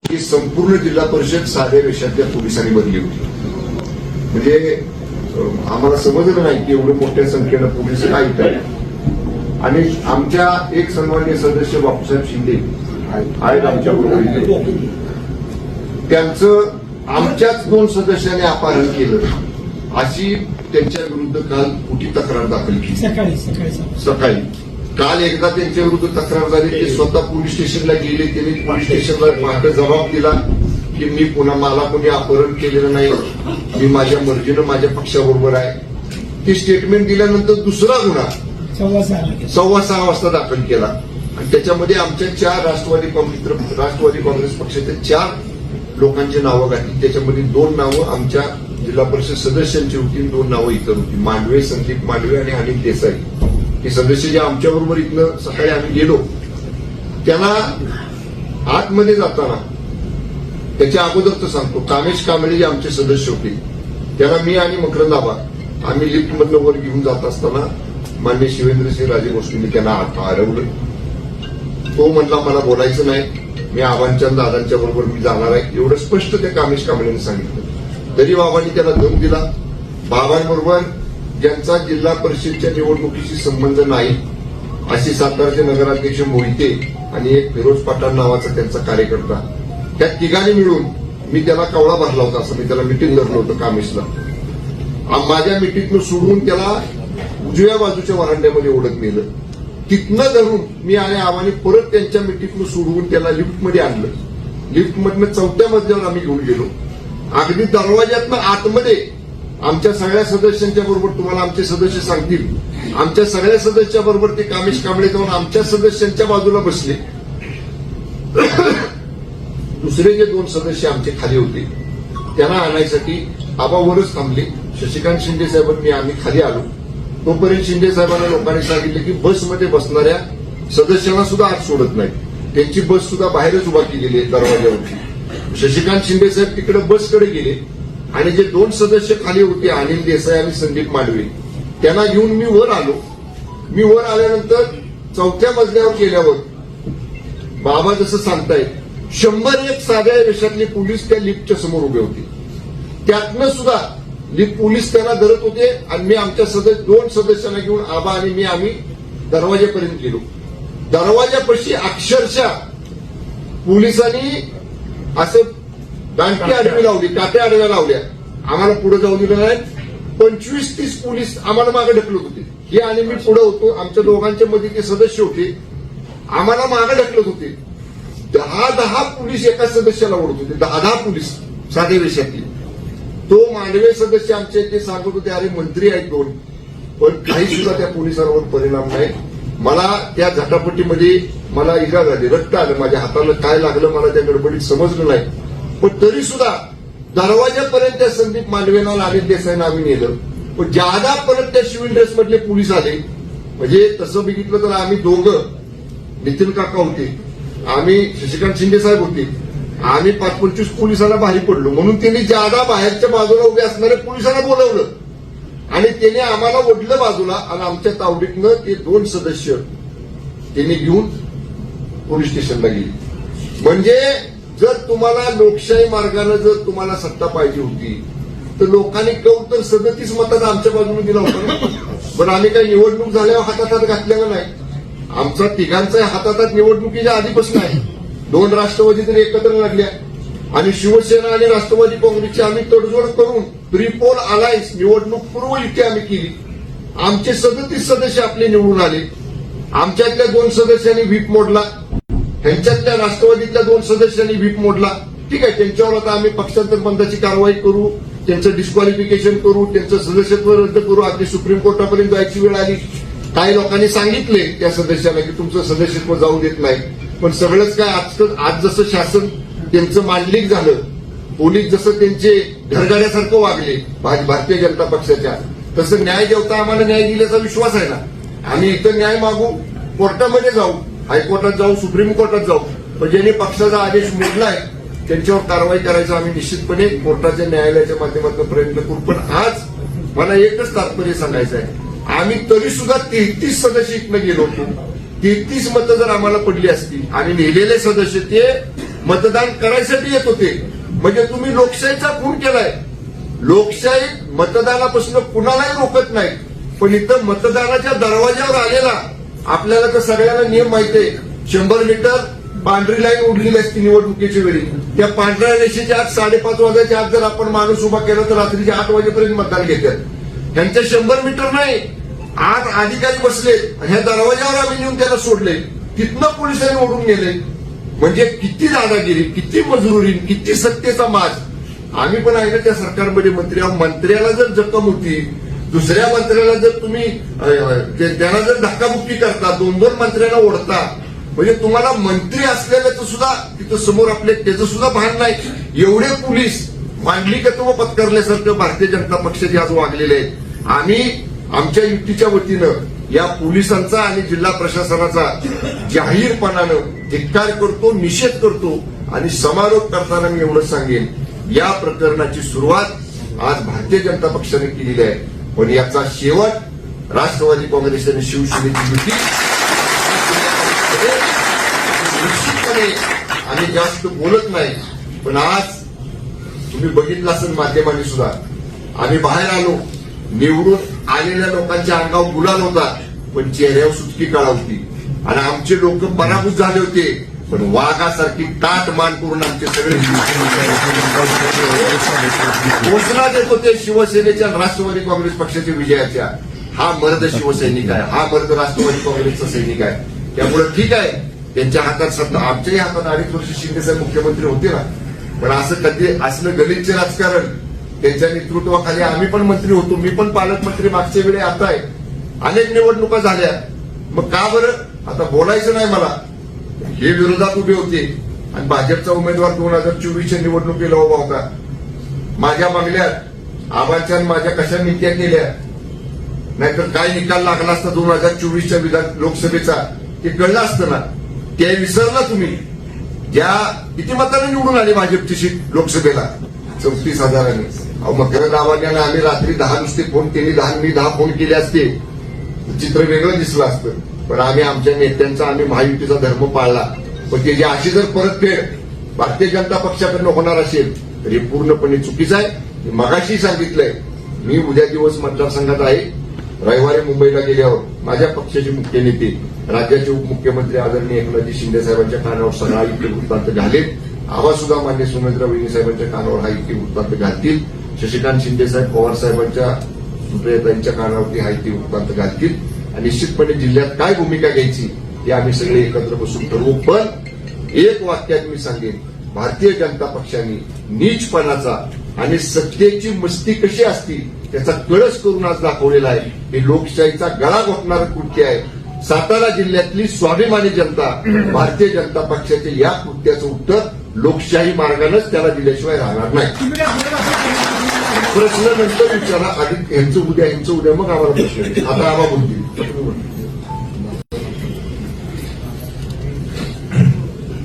की संपूर्ण जिल्हा परिषद साध्या वेशातल्या पोलिसांनी बनली होती. म्हणजे आम्हाला समजलं नाही की एवढं मोठ्या संख्येनं पोलीस का इथं आहेत. आणि आमच्या एक सन्माननीय सदस्य बापूसाहेब शिंदे आहेत आमच्या बरोबर, त्यांचं आमच्याच 2 सदस्यांनी अपहरण केलं अशी त्यांच्या विरुद्ध काल खोटी तक्रार दाखल केली. सकाळी काल एकदा त्यांच्या विरुद्ध तक्रार झाली. ते स्वतः पोलीस स्टेशनला गेले. त्यांनी पोलीस स्टेशनला पहाटे जबाब दिला की मी पुन्हा मला कोणी अपहरण केलेलं नाही, मी माझ्या मर्जीनं माझ्या पक्षाबरोबर आहे. ते स्टेटमेंट दिल्यानंतर दुसरा गुन्हा 6:15 वाजता दाखल केला आणि त्याच्यामध्ये आमच्या 4 राष्ट्रवादी काँग्रेस पक्षाच्या 4 लोकांची नावं घातली. त्याच्यामध्ये 2 नावं आमच्या जिल्हा परिषद सदस्यांची होती, 2 नावं इतर होती. मांडवे, संदीप मांडवे आणि अनिल देसाई हे सदस्य जे आमच्याबरोबर इथनं सकाळी आम्ही गेलो. त्यांना आतमध्ये जाताना त्याच्या अगोदर तर सांगतो, कामेश कांबळे जे आमचे सदस्य होते त्यांना मी आणि मकरंद आबा आम्ही लिफ्टमधनं वर घेऊन जात असताना माननीय शिवेंद्रसिंह राजे भोसलेंनी त्यांना हरवलं. तो म्हणला मला बोलायचं नाही, मी आबांच्या दादांच्या बरोबर मी जाणार आहे, एवढं स्पष्ट त्या कामेश कांबळेंनी सांगितलं. तरी बाबांनी त्याला दम दिला. बाबांबरोबर ज्यांचा जिल्हा परिषदच्या निवडणुकीशी संबंध नाही अशी सातारचे नगराध्यक्ष मोहिते आणि एक फिरोज पठाण नावाचा त्यांचा कार्यकर्ता, त्या तिघांनी मिळून मी त्याला कवळा भरला होता. असं मी त्याला मिटिंग धरलं होतं कामेशला. माझ्या मिटिंगनं सोडून त्याला उजव्या बाजूच्या वरांड्यामध्ये ओढत नेलं. तिथनं धरून मी आणि आव्हाने परत त्यांच्या मिटिंगनं सोडवून त्याला लिफ्टमध्ये आणलं. लिफ्टमधनं 4थ्या मजल्यावर आम्ही घेऊन गेलो. अगदी दरवाज्यातनं आतमध्ये आमच्या सगळ्या सदस्यांच्या बरोबर, तुम्हाला आमचे सदस्य सांगतील, आमच्या सगळ्या सदस्या बरोबर ते कामेश कांबळे जाऊन आमच्या सदस्यांच्या बाजूला बसले. दुसरे जे 2 सदस्य आमचे खाली होते त्यांना आणायसाठी आबावरच थांबले. शशिकांत शिंदे साहेबांनी आम्ही खाली आलो. तोपर्यंत शिंदे साहेबांना लोकांनी सांगितलं की बसमध्ये बसणाऱ्या सदस्यांना सुद्धा आत सोडत नाही, त्यांची बस सुद्धा बाहेरच उभा केलेली आहे दरवाज्यावरची. शशिकांत शिंदे साहेब तिकडे बसकडे गेले आणि जे 2 सदस्य खाली होते अनिल देसाई आणि संदीप मांडवे त्यांना घेऊन मी वर आलो. मी वर आल्यानंतर 4थ्या मजल्यावर गेल्यावर बाबा जसं सांगतायत 101 साध्या वेशातले पोलीस त्या लिफ्टच्या समोर उभे होते. त्यातनं सुद्धा पोलीस त्यांना धरत होते आणि मी आमच्या 2 सदस्यांना घेऊन आबा आणि मी आम्ही दरवाजापर्यंत गेलो. दरवाजापाशी अक्षरशः पोलिसांनी असं दांडकी आडवी लावली, काट्या आडव्या लावल्या. आम्हाला पुढे जाऊ दिलं नाही. 25-30 पोलीस आम्हाला मागे ढकलत होते. हे आणि मी पुढे होतो. आमच्या दोघांच्या मध्ये ते सदस्य होते, आम्हाला मागे ढकलत होते. 10 पोलीस एका सदस्याला ओढत होते. 10 पोलीस साध्या वेशातले. तो मांडवे सदस्य आमचे ते सांगत होते अरे मंत्री आहेत 2, पण काही सुद्धा त्या पोलिसांवर परिणाम नाही. मला त्या झटापटीमध्ये मला इजा झाली, रक्त आलं माझ्या हाताला, काय लागलं मला त्या गडबडीत समजलं नाही. पण तरी सुद्धा दरवाजापर्यंत त्या संदीप मांडवेंना अनिल देसाईंना आम्ही नेलं. पण ज्यादा परत त्या सिव्हिल ड्रेस मधले पोलीस आले. म्हणजे तसं बघितलं तर आम्ही दोघं, नितीन काका होते, आम्ही शशिकांत शिंदे साहेब होते, आम्ही 5-25 पोलिसांना बाहेर पडलो. म्हणून त्यांनी ज्यादा बाहेरच्या बाजूला उभे असणाऱ्या पोलिसांना बोलवलं आणि त्याने आम्हाला ओढलं बाजूला आणि आमच्या तावडीतनं ते 2 सदस्य त्यांनी घेऊन पोलीस स्टेशनला गेले. म्हणजे जर तुम्हाला लोकशाही मार्गाने जर तुम्हाला सत्ता पाहिजे होती तर लोकांनी तर 37 मतांना आमच्या बाजूने दिला होता. पण आम्ही काही निवडणूक झाल्यावर हातात घातलेला नाही. आमचा तिघांचा हातात निवडणुकीच्या आधीपासून आहे. 2 राष्ट्रवादी तरी एकत्र लागल्या आणि शिवसेना आणि राष्ट्रवादी काँग्रेसची आम्ही तडजोड करून त्रिपोल अलायन्स निवडणूक पूर्व युती आम्ही केली. आमचे 37 सदस्य आपले निवडून आले. आमच्यातल्या 2 सदस्यांनी व्हीप मोडला, ह्यांच्यातल्या राष्ट्रवादीतल्या 2 सदस्यांनी व्हीप मोडला. ठीक आहे, त्यांच्यावर आता आम्ही पक्षांतर बंदाची कारवाई करू, त्यांचं डिस्क्वालिफिकेशन करू, त्यांचं सदस्यत्व रद्द करू. अगदी सुप्रीम कोर्टापर्यंत जायची वेळ आली. काही लोकांनी सांगितले त्या सदस्यांना की तुमचं सदस्यत्व जाऊ देत नाही. पण सगळंच काय आज जसं शासन त्यांचं मांडलिक झालं, पोलीस जसं त्यांचे घरगाड्यासारखं वागले भारतीय जनता पक्षाच्या, तसं न्याय देवता आम्हाला न्याय दिल्याचा विश्वास आहे ना. आम्ही इथं न्याय मागू, कोर्टामध्ये जाऊ, हायकोर्टात जाऊ, सुप्रीम कोर्टात जाऊ, पण ज्यांनी पक्षाचा आदेश मोडलाय त्यांच्यावर कारवाई करायचा आम्ही निश्चितपणे कोर्टाच्या न्यायालयाच्या माध्यमातून प्रयत्न करू. पण आज मला एकच तात्पर्य सांगायचं आहे, आम्ही तरी सुद्धा 33 सदस्य इथनं गेलो होतो. 33 मतं जर आम्हाला पडली असती आणि नेलेले सदस्य ते मतदान करायसाठी येत होते. म्हणजे तुम्ही लोकशाहीचा खून केलाय. लोकशाही मतदानापासून कुणालाही रोखत नाही, पण इथं मतदानाच्या दरवाज्यावर आलेला आपल्याला तर सगळ्यांना नियम माहिती आहे. 100 मीटर पांढरी लाईन उडलेली असते निवडणुकीच्या वेळी. त्या पांढऱ्या रेषेच्या आत 5:30 वाजायच्या आत जर आपण माणूस उभा केला तर रात्रीच्या 8 वाजेपर्यंत मतदान घेतात. त्यांच्या 100 मीटर नाही, आत अधिकारी बसले, ह्या दरवाज्यावर आम्ही नेऊन त्याला सोडले, तिथनं पोलिसांनी ओढून गेले. म्हणजे किती दादागिरी, किती मजुरी, किती सत्तेचा माज. आम्ही पण आहे ना त्या सरकारमध्ये मंत्री आहोत. मंत्र्याला जर जखम होती, दुसऱ्या मंत्र्याला जर तुम्ही त्यांना जर धक्काबुक्की करता, 2-2 मंत्र्यांना ओढता, म्हणजे तुम्हाला मंत्री असलेल्याचं सुद्धा तिथं समोर आपले त्याचं सुद्धा भान नाही. एवढे पोलीस मांडलिकत्व पत्करल्यासारखं भारतीय जनता पक्षाचे आज वागलेले आहेत. आम्ही आमच्या युतीच्या वतीनं या पोलिसांचा आणि जिल्हा प्रशासनाचा जाहीरपणानं धिक्कार करतो, निषेध करतो. आणि समारोप करताना मी एवढंच सांगेन, या प्रकरणाची सुरुवात आज भारतीय जनता पक्षाने केलेली आहे, पण याचा शेवट राष्ट्रवादी काँग्रेस आणि शिवसेनेची युती. निश्चितपणे आम्ही जास्त बोलत नाही, पण आज तुम्ही बघितलं असेल माध्यमांनी सुद्धा, आम्ही बाहेर आलो, निवडून आलेल्या लोकांच्या अंगावर गुलाल होता, पण चेहऱ्यावर सुटकी काळा होती. आणि आमचे लोक पराभूत झाले होते, पण वाघासारखी ताट मान करून आमचे सगळे घोषणा देत होते शिवसेनेच्या आणि राष्ट्रवादी काँग्रेस पक्षाच्या विजयाच्या. हा मर्द शिवसैनिक आहे, हा मर्द राष्ट्रवादी काँग्रेसचा सैनिक आहे. त्यामुळे ठीक आहे, त्यांच्या हातात सत्ता, आमच्याही हातात 2.5 वर्ष शिंदेसाहेब मुख्यमंत्री होते ना, पण असं कधी असलं गलिच्छ राजकारण त्यांच्या नेतृत्वाखाली आम्ही पण मंत्री होतो. मी पण पालकमंत्री मागच्या वेळी आता आहे. अनेक निवडणुका झाल्या, मग का बरं आता बोलायचं नाही मला. हे विरोधात उभे होते आणि भाजपचा उमेदवार 2024च्या निवडणुकीला उभा होता. माझ्या मागल्यात आबांच्या माझ्या कशा नीत्या केल्या, नाहीतर काय निकाल लागला असता 2024च्या विधान लोकसभेचा ते कळलं असतं ना. ते विसरला तुम्ही. ज्या किती मतांनी निवडून आली भाजपची सीट लोकसभेला, 34,000. मकरंद आव्हाड्यांना आम्ही रात्री 10 नुसते फोन केले, 10 मी 10 फोन केले असते, चित्र वेगळं दिसलं असतं. पण आम्ही आमच्या नेत्यांचा, आम्ही महायुतीचा धर्म पाळला. पण त्याची अशी जर परतफेड भारतीय जनता पक्षाकडनं होणार असेल तर हे पूर्णपणे चुकीचं आहे. मगाशी सांगितलंय, मी उद्या दिवस मतदारसंघात आहे. रविवारी मुंबईला गेल्यावर माझ्या पक्षाचे मुख्य नेते, राज्याचे उपमुख्यमंत्री आदरणीय एकनाथजी शिंदे साहेबांच्या कानावर सगळा इतके वृत्तांत घालेल. आवाज सुद्धा मान्य सुनेत्रा वहिनी साहेबांच्या कानावर हा इतके वृत्तांत घालतील. शशिकांत शिंदे साहेब पवार साहेबांच्या सुप्रियाताईंच्या कानावरती हा इतके वृत्तांत घालतील. आणि निश्चितपणे जिल्ह्यात काय भूमिका घ्यायची हे आम्ही सगळे एकत्र बसून ठरवू. पण एक वाक्यात मी सांगेन, भारतीय जनता पक्षाने नीचपणाचा आणि सत्तेची मस्ती कशी असती त्याचा कळस करून आज दाखवलेला आहे. हे लोकशाहीचा गळा घोटणारं कृत्य आहे. सातारा जिल्ह्यातली स्वाभिमानी जनता भारतीय जनता पक्षाच्या या कृत्याचं उत्तर लोकशाही मार्गानेच त्याला दिल्याशिवाय राहणार नाही. प्रश्न नंतर विचारा, आधी यांचं उद्या मग आम्हाला प्रश्न. आता आम्हाला बोलतील.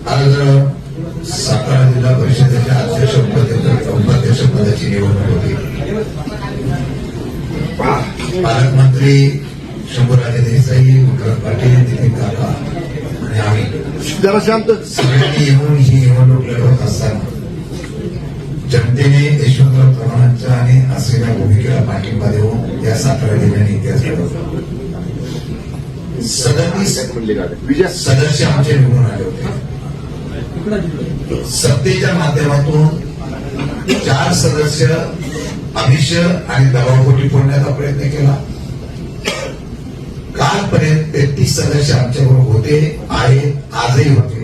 आज सातारा जिल्हा परिषदेच्या अध्यक्ष उपाध्यक्ष पदाची निवडणूक होती. पालकमंत्री शंभूराजे देसाई, विक्रम पाटील, नितीन काका आणि आम्ही जरा शांत सगळ्यांनी येऊन ही निवडणूक लढवत असताना जनतेने यशवंतराव चव्हाणांच्या आणि असलेल्या भूमिकेला पाठिंबा देऊन या सातारा जिल्ह्याने इतिहास घडवला. 37 सदस्य आमचे निवडून आले होते. सत्तेच्या माध्यमातून 4 सदस्य अभिष आणि दबावपोटी फोडण्याचा प्रयत्न केला. कालपर्यंत 33 सदस्य आमच्याबरोबर होते, आहेत, आजही होते.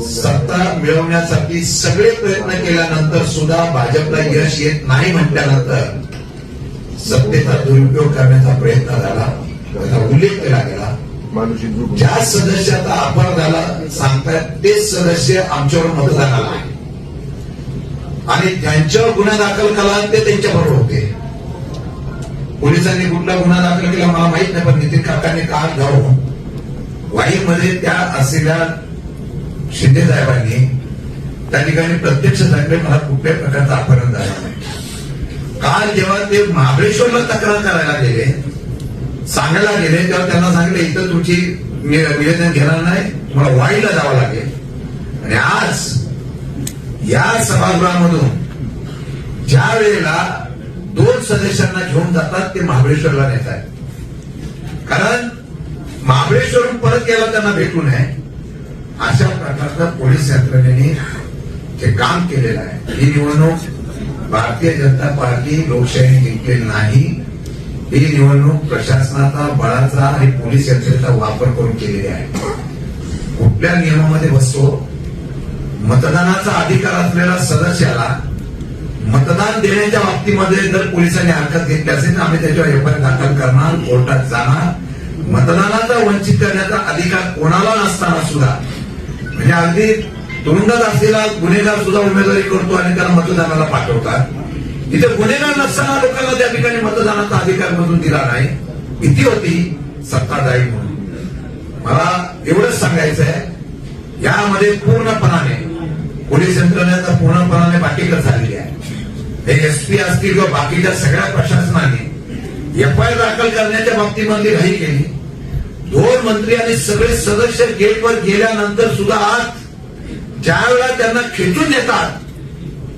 सत्ता मिळवण्यासाठी सगळे प्रयत्न केल्यानंतर सुद्धा भाजपला यश येत नाही म्हटल्यानंतर सत्तेचा दुरुपयोग करण्याचा प्रयत्न झाला, त्याचा उल्लेख केला गेला. ज्या सदस्याचा अपराध झाला सांगतात तेच सदस्य आमच्यावर मतदानाला आहे आणि ज्यांच्यावर गुन्हा दाखल केला ते त्यांच्याबरोबर होते. पोलिसांनी कुठला गुन्हा दाखल केला मला माहित नाही, पण नितीन काकांनी काल जाऊन वाईमध्ये त्या असलेल्या शिंदे साहेबांनी त्या ठिकाणी प्रत्यक्ष सांगितले मला कुठल्याही प्रकारचा अपहरण झाला नाही. काल जेव्हा ते महाबळेश्वरला तक्रार करायला गेले, सांगायला गेले, तेव्हा त्यांना सांगितलं इथं तुमची निवेदन घेणार नाही, तुम्हाला वाईला जावं लागेल. आणि आज या सभागृहामधून ज्या वेळेला 2 सदस्यांना घेऊन जातात ते महाबळेश्वरला नेत आहेत, कारण महाबळेश्वरून परत गेला त्यांना भेटू नये अशा प्रकारचं पोलीस यंत्रणेने जे काम केलेलं आहे. ही निवडणूक भारतीय जनता पार्टी लोकशाही जिंकलेली नाही, ही निवडणूक प्रशासनाचा, बळाचा आणि पोलीस यंत्रणेचा वापर करून केलेली आहे. कुठल्या नियमामध्ये बसतो? मतदानाचा अधिकार असलेल्या सदस्याला मतदान देण्याच्या बाबतीमध्ये जर पोलिसांनी हरकत घेतली असेल तर आम्ही त्याच्यावर एफआयआर दाखल करणार, कोर्टात जाणार. मतदानाचा वंचित करण्याचा अधिकार कोणाला नसताना सुद्धा, म्हणजे अगदी तुरुंगात असलेला गुन्हेगार सुद्धा उमेदवारी करतो आणि त्याला मतदानाला पाठवतात. तिथे गुन्हेगार नसताना लोकांना त्या ठिकाणी मतदानाचा अधिकार मधून दिला नाही. भीती होती सत्ताधारी म्हणून. मला एवढंच सांगायचं आहे, यामध्ये पूर्णपणाने पोलीस यंत्रणेचा पूर्णपणाने बाकीकर झालेली आहे. हे एसपी असतील किंवा बाकीच्या सगळ्या प्रशासनाने एफआयआर दाखल करण्याच्या बाबतीमध्ये घाई केली. 2 मंत्री आणि सगळे सदस्य गेटवर गेल्यानंतर सुद्धा आज ज्या वेळेला त्यांना खेचून नेतात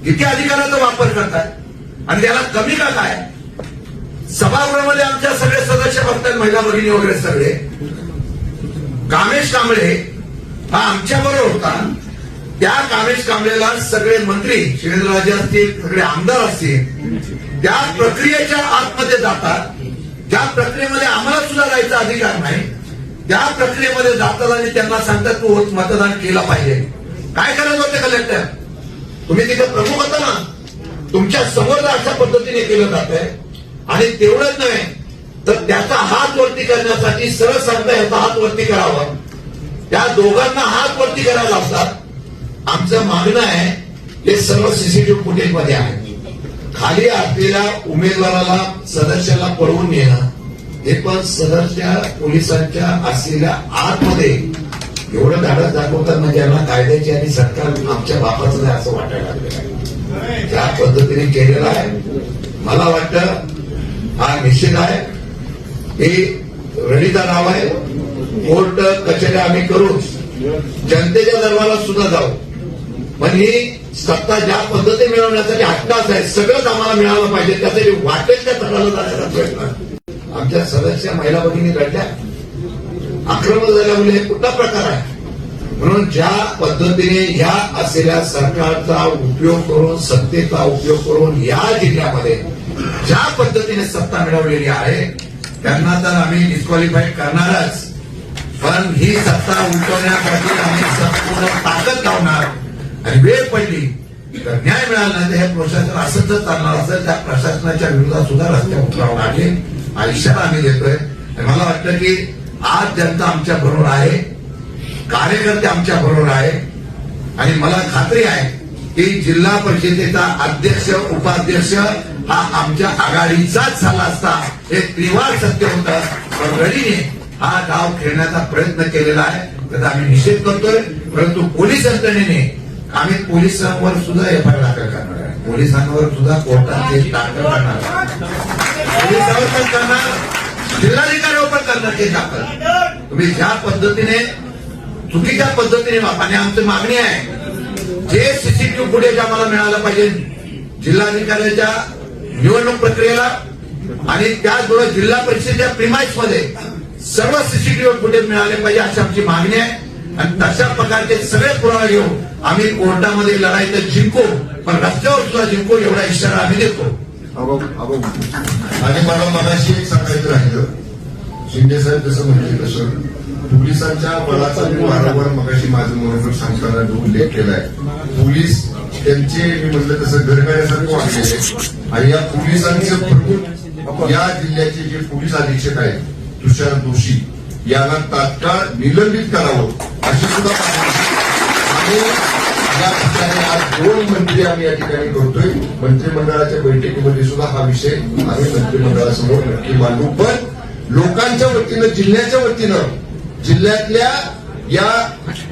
किती अधिकाराचा वापर करतात आणि त्याला कमी का काय? सभागृहामध्ये आमच्या सगळे सदस्य बघतात, महिला भगिनी वगैरे सगळे. कामेश कांबळे हा आमच्याबरोबर होता. त्या कामेश कांबळेला सगळे मंत्री, शिवेंद्रराजे असतील, सगळे आमदार असतील, त्या प्रक्रियेच्या आतमध्ये जातात. ज्या प्रक्रियेमध्ये आम्हाला सुद्धा जायचा अधिकार नाही, त्या प्रक्रियेमध्ये जातात आणि त्यांना सांगतात तू मतदान केलं पाहिजे. काय करत होते कलेक्टर? तुम्ही तिथे प्रमुख होता ना, तुमच्या समोर अशा पद्धतीने केलं जात आहे. आणि तेवढंच नव्हे तर त्याचा हात वरती करण्यासाठी सरळ सांगता याचा हात वरती करावा, त्या दोघांना हात वरती करायला लावतात. आमचं मागणं आहे हे सर्व सीसीटीव्ही फुटेज मध्ये आहे. खाली असलेल्या उमेदवाराला, सदस्याला पळवून नेणं हे पण सदस्य पोलिसांच्या असलेल्या आतमध्ये एवढं धाडस दाखवतात म्हणजे यांना कायद्याची आणि सरकार आमच्या बापाचं नाही असं वाटायला लागलेलं आहे. त्या पद्धतीने केलेलं आहे. मला वाटतं हा निश्चित आहे की रणीचा नाव आहे. कोर्ट कचेऱ्या आम्ही करू, जनतेच्या दरबारात सुद्धा जाऊ, पण ही सत्ता ज्या पद्धतीने मिळवण्यासाठी हट्टाच आहे. सगळंच आम्हाला मिळालं पाहिजे, त्यासाठी वाटेल त्या तराला जाण्याचा प्रयत्न. आमच्या सदस्य महिला भगिनी लढल्या, आक्रमक झाल्या म्हणजे हे कुठला प्रकार आहे? म्हणून ज्या पद्धतीने ह्या असलेल्या सरकारचा उपयोग करून, सत्तेचा उपयोग करून या जिल्ह्यामध्ये ज्या पद्धतीने सत्ता मिळवलेली आहे त्यांना तर आम्ही डिस्क्वालिफाय करणारच, पण ही सत्ता उलटवण्यासाठी आम्ही संपूर्ण ताकद लावणार. आणि वेळ पडली तर न्याय मिळाला नाही तर हे प्रशासन असंच जर चालणार असेल त्या प्रशासनाच्या विरोधात सुद्धा रस्त्यावर उतरावं लागेल हा इशारा आम्ही देतोय. आणि मला वाटतं की आज जनता आमच्या बरोबर आहे, कार्यकर्ते आमच्या बरोबर आहे आणि मला खात्री आहे की जिल्हा परिषदेचा अध्यक्ष, उपाध्यक्ष हा आमच्या आघाडीचाच झाला असता हे त्रिवार सत्य होतं. पण रडीने हा डाव खेळण्याचा प्रयत्न केलेला आहे त्याचा आम्ही निषेध करतोय. परंतु पोलीस यंत्रणेने आम्ही पोलिसांवर सुद्धा एफआयआर दाखल करणार आहे, पोलिसांवर सुद्धा कोर्टात केस दाखल करणार आहे, पोलिसांवर पण करणार, जिल्हाधिकाऱ्यावर पण करणार केस दाखल. तुम्ही ज्या पद्धतीने चुकीच्या पद्धतीने आणि आमची मागणी आहे जे सीसीटीव्ही फुटेज आम्हाला मिळालं पाहिजे जिल्हाधिकाऱ्याच्या निवडणूक प्रक्रियेला आणि त्याचबरोबर जिल्हा परिषदेच्या प्रिमाइस मध्ये सर्व सीसीटीव्ही फुटेज मिळाले पाहिजे अशी आमची मागणी आहे. आणि तशा प्रकारचे सगळे पुरावे घेऊन आम्ही कोर्टामध्ये लढाई तर जिंकू, पण रस्त्यावर सुद्धा जिंकू एवढा इशारा आम्ही देतो. आणि मला मगाशी एक सांगायचं राहिलं, शिंदे साहेब जसं म्हणले तसं पोलिसांच्या बळाचा मी वारंवार मगाशी माझं मनोगत सांगताना उल्लेख केलाय. पोलीस त्यांचे मी म्हटलं तसं घरगाड्यासारखं वागलेले आणि या पोलिसांचे प्रमुख या जिल्ह्याचे जे पोलीस अधीक्षक आहेत तुषार दोशी यांना तात्काळ निलंबित करावं अशी सुद्धा आणि या ठिकाणी आज 2 मंत्री आम्ही या ठिकाणी करतोय. मंत्रिमंडळाच्या बैठकीमध्ये सुद्धा हा विषय आम्ही मंत्रिमंडळासमोर नक्की मांडू. पण लोकांच्या वतीनं, जिल्ह्याच्या वतीनं, जिल्ह्यातल्या या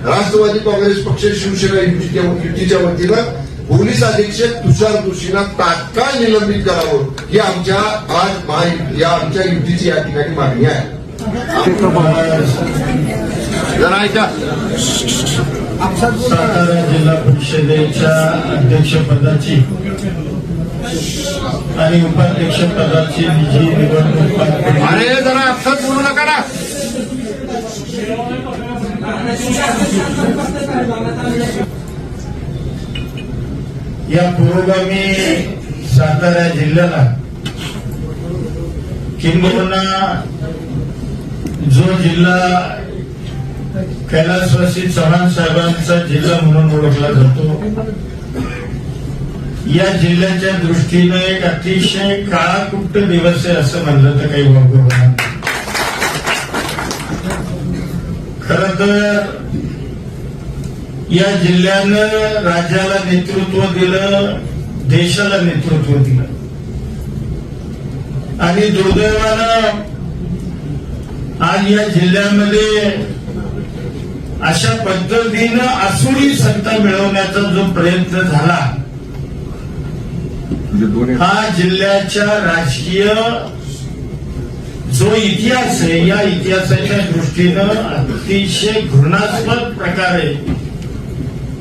राष्ट्रवादी काँग्रेस पक्ष, शिवसेना युतीच्या वतीनं पोलीस अधीक्षक तुषार दोशींना तात्काळ निलंबित करावं ही आमच्या आज आमच्या युतीची या ठिकाणी मागणी आहे. जरा ऐका. सातारा जिल्हा परिषदेच्या अध्यक्षपदाची आणि उपाध्यक्षपदाची जी निवडणूक पार पडली, अरे जरा अर्थात बोलू नका ना. या पुरोगामी सातारा जिल्ह्याला किंबहुना जो जिल्हा कैलासवासी चव्हाण साहेबांचा जिल्हा म्हणून ओळखला जातो, या जिल्ह्याच्या दृष्टीनं एक अतिशय काळाकुट्ट दिवस आहे असं म्हणलं तर काही वावगं होणार नाही. खरं तर या जिल्ह्यानं राज्याला नेतृत्व दिलं, देशाला नेतृत्व दिलं आणि दुर्दैवानं आज या जिल्ह्यामध्ये अशा पद्धतीनं आसुरी सत्ता मिळवण्याचा जो प्रयत्न झाला, हा जिल्ह्याच्या राजकीय जो इतिहास आहे, या इतिहासाच्या दृष्टीनं अतिशय घृणास्पद प्रकार आहे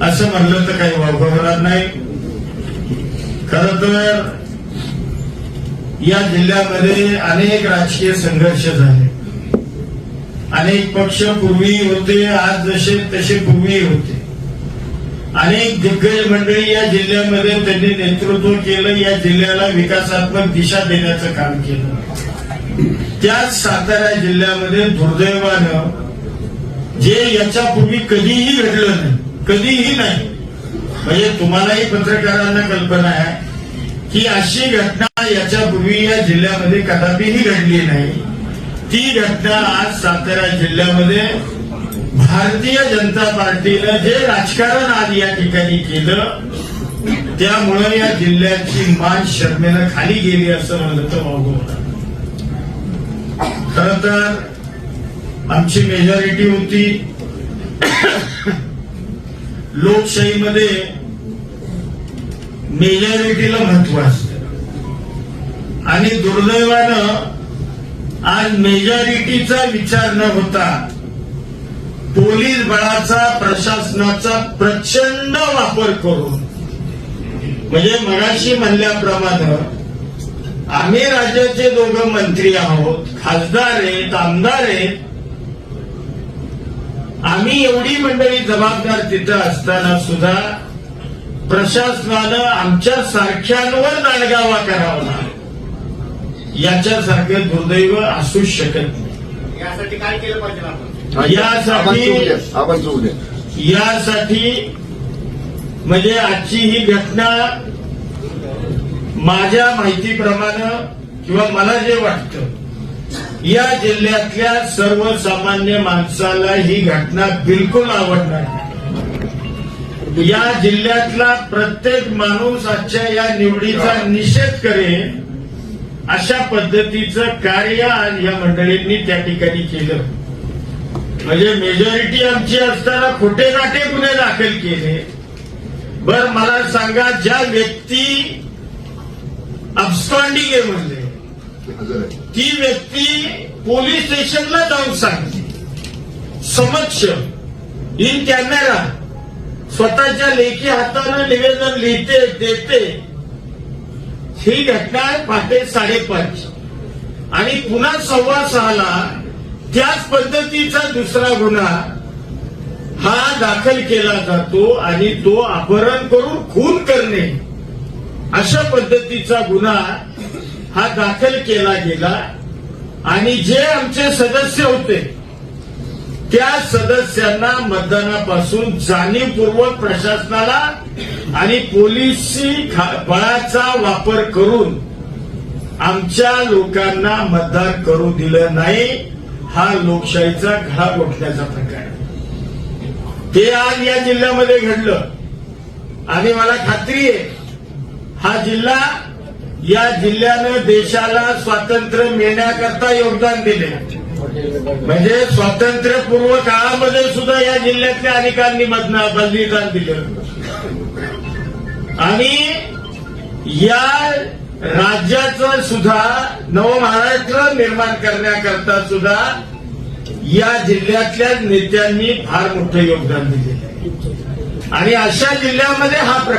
असं म्हणलं तर काही वावगं होणार नाही. खरं तर या जिल्ह्यामध्ये अनेक राजकीय संघर्ष झाले, अनेक पक्ष पूर्वी होते, आज जसे तसे पूर्वी होते. अनेक दिग्गज मंडळी या जिल्ह्यामध्ये त्यांनी नेतृत्व केलं, या जिल्ह्याला विकासात्मक दिशा देण्याचं काम केलं. त्याच सातारा जिल्ह्यामध्ये दुर्दैवानं जे याच्यापूर्वी कधीही घडलं नाही, कधीही नाही, म्हणजे तुम्हालाही पत्रकारांना कल्पना आहे की अशी घटना याच्यापूर्वी या जिल्ह्यामध्ये कदापिही घडली नाही. ती घटना आज सातारा जिल्ह्यामध्ये भारतीय जनता पार्टीनं जे राजकारण आज या ठिकाणी केलं, त्यामुळे या जिल्ह्याची मान शर्मेनं खाली गेली असं म्हणलं तर वावगं होतं. खरं तर आमची मेजॉरिटी होती. लोकशाहीमध्ये मेजॉरिटीला महत्व असतं आणि दुर्दैवानं आज मेजॉरिटीचा विचार न होता पोलीस बळाचा, प्रशासनाचा प्रचंड वापर करून, म्हणजे मगाशी म्हणल्याप्रमाणे आम्ही राज्याचे दोघं मंत्री आहोत, खासदार आहेत, आमदार आहेत, आम्ही एवढी मंडळी जबाबदार तिथं असताना सुद्धा प्रशासनानं आमच्या सारख्यांवर दांडगावा करावा, याच्यासारखं दुर्दैव असूच शकत नाही. यासाठी काय केलं पाहिजे आपण? यासाठी म्हणजे आजची ही घटना माझ्या माहितीप्रमाणे किंवा मला जे वाटतं, या जिल्ह्यातल्या सर्वसामान्य माणसाला ही घटना बिलकुल आवडणार नाही. या जिल्ह्यातला प्रत्येक माणूस आजच्या या निवडीचा निषेध करेल अशा पद्धतीचं कार्य आज या मंडळींनी त्या ठिकाणी केलं. म्हणजे मेजॉरिटी आमची असताना खोटे नाटे गुन्हे दाखल केले. बर मला सांगा, ज्या व्यक्ती अब्स्कॉन्डिंग आहे म्हणले, ती व्यक्ती पोलीस स्टेशनला जाऊन सांगते समक्ष इन कॅमेरा, स्वतःच्या लेखी हातानं निवेदन लिहिते, देते. ही घटना पहाटे 5:30 आणि पुन्हा 6:15 त्याच पद्धतीचा दुसरा गुन्हा हा दाखल केला जातो आणि तो अपहरण करून खून करणे अशा पद्धतीचा गुन्हा हा दाखल केला गेला. आणि जे आमचे सदस्य होते त्या सदस्यांना मतदानापासून जाणीवपूर्वक प्रशासनाला आणि पोलिसी बळाचा वापर करून आमच्या लोकांना मतदान करू दिलं नाही. हा लोकशाहीचा घडा घोटण्याचा प्रकार आहे. ते आज या जिल्ह्यामध्ये घडलं आणि मला खात्री आहे हा जिल्हा, या जिल्ह्यानं देशाला स्वातंत्र्य मिळण्याकरता योगदान दिले. म्हणजे स्वातंत्र्यपूर्व काळामध्ये सुद्धा या जिल्ह्यातल्या अनेकांनी बलिदान दिलं आणि या राज्याचं सुद्धा नवमहाराष्ट्र निर्माण करण्याकरता सुद्धा या जिल्ह्यातल्या नेत्यांनी फार मोठं योगदान दिलेलं आहे. आणि अशा जिल्ह्यामध्ये हा प्रकार